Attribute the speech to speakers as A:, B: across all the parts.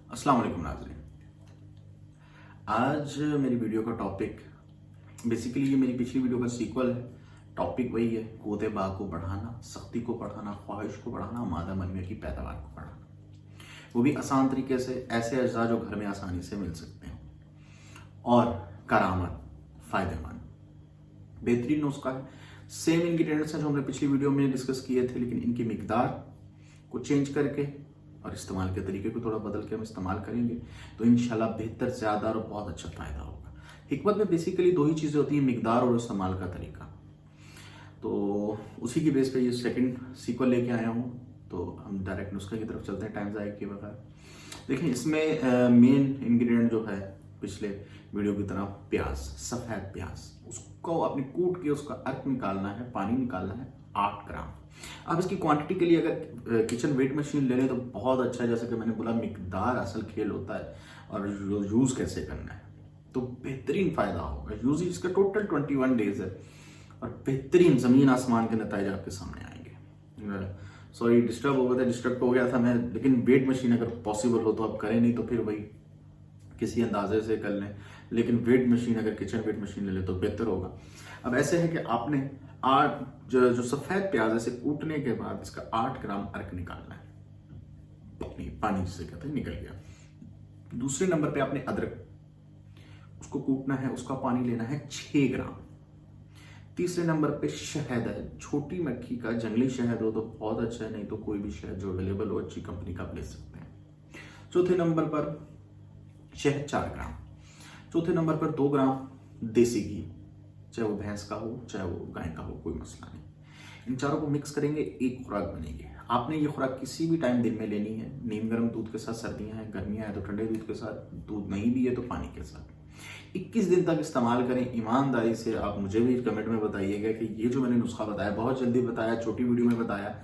A: अस्सलाम वालेकुम नाज़रीन। आज मेरी वीडियो का टॉपिक बेसिकली ये मेरी पिछली वीडियो का सीक्वल है। टॉपिक वही है, क़ुव्वत बा को बढ़ाना, सख्ती को बढ़ाना, ख्वाहिश को बढ़ाना, मादा मनवी की पैदावार को बढ़ाना, वो भी आसान तरीके से, ऐसे अज्जा जो घर में आसानी से मिल सकते हैं और करामत, फ़ायदेमंद, बेहतरीन नुस्खा है। सेम इंग्रेडिएंट्स हैं जो हमने पिछली वीडियो में डिस्कस किए थे, लेकिन इनकी मिकदार को चेंज करके और इस्तेमाल के तरीके को थोड़ा बदल के हम इस्तेमाल करेंगे तो इंशाल्लाह बेहतर, ज़्यादा और बहुत अच्छा फ़ायदा होगा। हिकमत में बेसिकली दो ही चीज़ें होती हैं, मिकदार और इस्तेमाल का तरीका। तो उसी की बेस पे ये सेकंड सीक्वल लेके आया हूँ। तो हम डायरेक्ट नुस्खे की तरफ चलते हैं टाइम ज़ाया किए बगैर। देखिए, इसमें मेन इंग्रेडिएंट जो है पिछले वीडियो की तरह प्याज, सफ़ेद प्याज, उसको अपनी कूट के उसका अर्क निकालना है, पानी निकालना है 8 ग्राम। अब इसकी क्वांटिटी के लिए अगर किचन वेट मशीन ले लें तो बहुत अच्छा है। जैसे कि मैंने बोला, मिकदार असल खेल होता है और यूज़ कैसे करना है तो बेहतरीन फ़ायदा होगा। यूज़ इसका टोटल 21 डेज है और बेहतरीन ज़मीन आसमान के नतीजे आपके सामने आएंगे। सॉरी, डिस्टर्ब हो गया था मैं, लेकिन वेट मशीन अगर पॉसिबल हो तो आप करें, नहीं तो फिर वही किसी अंदाजे से कर लें, लेकिन वेट मशीन, अगर किचन वेट मशीन ले ले तो बेहतर होगा। अब ऐसे है कि आपने जो सफ़ेद प्याज है इसे कूटने के बाद इसका 8 ग्राम अर्क निकालना है, पानी जिसे कहते हैं निकल गया। दूसरे नंबर पे आपने अदरक, उसको कूटना है, उसका पानी लेना है 6 ग्राम। तीसरे नंबर पे शहद है, छोटी मक्खी का, जंगली शहद हो तो बहुत अच्छा है, नहीं तो कोई भी शहद जो अवेलेबल हो अच्छी कंपनी का आप ले सकते हैं। चौथे नंबर पर शहद 4 ग्राम। चौथे नंबर पर 2 ग्राम देसी घी, चाहे वो भैंस का हो चाहे वो गाय का हो, कोई मसला नहीं। इन चारों को मिक्स करेंगे, एक खुराक बनेगी। आपने ये खुराक किसी भी टाइम दिन में लेनी है, नीम गर्म दूध के साथ, सर्दियां हैं, गर्मियां हैं तो ठंडे दूध के साथ, दूध नहीं भी है तो पानी के साथ। 21 दिन तक इस्तेमाल करें। ईमानदारी से आप मुझे भी कमेंट में बताइएगा कि ये जो मैंने नुस्खा बताया, बहुत जल्दी बताया, छोटी वीडियो में बताया,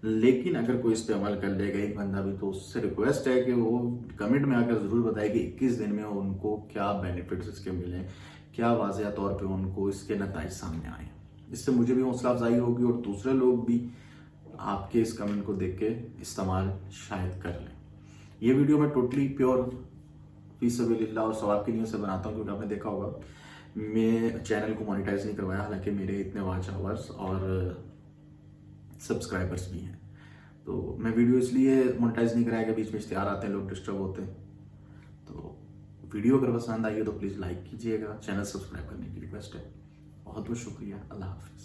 A: लेकिन अगर कोई इस पर अमल कर लेगा एक बंदा भी, तो उससे रिक्वेस्ट है कि वो कमेंट में आकर ज़रूर बताए कि 21 दिन में उनको क्या बेनिफिट्स इसके मिले, क्या वाज़ेह तौर पे उनको इसके नतीजे सामने आए। इससे मुझे भी हौसला अफजाई होगी और दूसरे लोग भी आपके इस कमेंट को देख के इस्तेमाल शायद कर लें। ये वीडियो मैं टोटली प्योर फी सबिलिल्लाह और सवाब की नीयत से बनाता हूँ, क्योंकि आपने देखा होगा मैं चैनल को मोनेटाइज नहीं करवाया, हालांकि मेरे इतने वॉच आवर्स और सब्सक्राइबर्स भी हैं। तो मैं वीडियो इसलिए मोनेटाइज नहीं कराया कि बीच में इश्तिहार आते हैं, लोग डिस्टर्ब होते हैं। तो वीडियो अगर पसंद आई है तो प्लीज़ लाइक कीजिएगा, चैनल सब्सक्राइब करने की रिक्वेस्ट है। बहुत बहुत शुक्रिया। अल्लाह हाफिज़।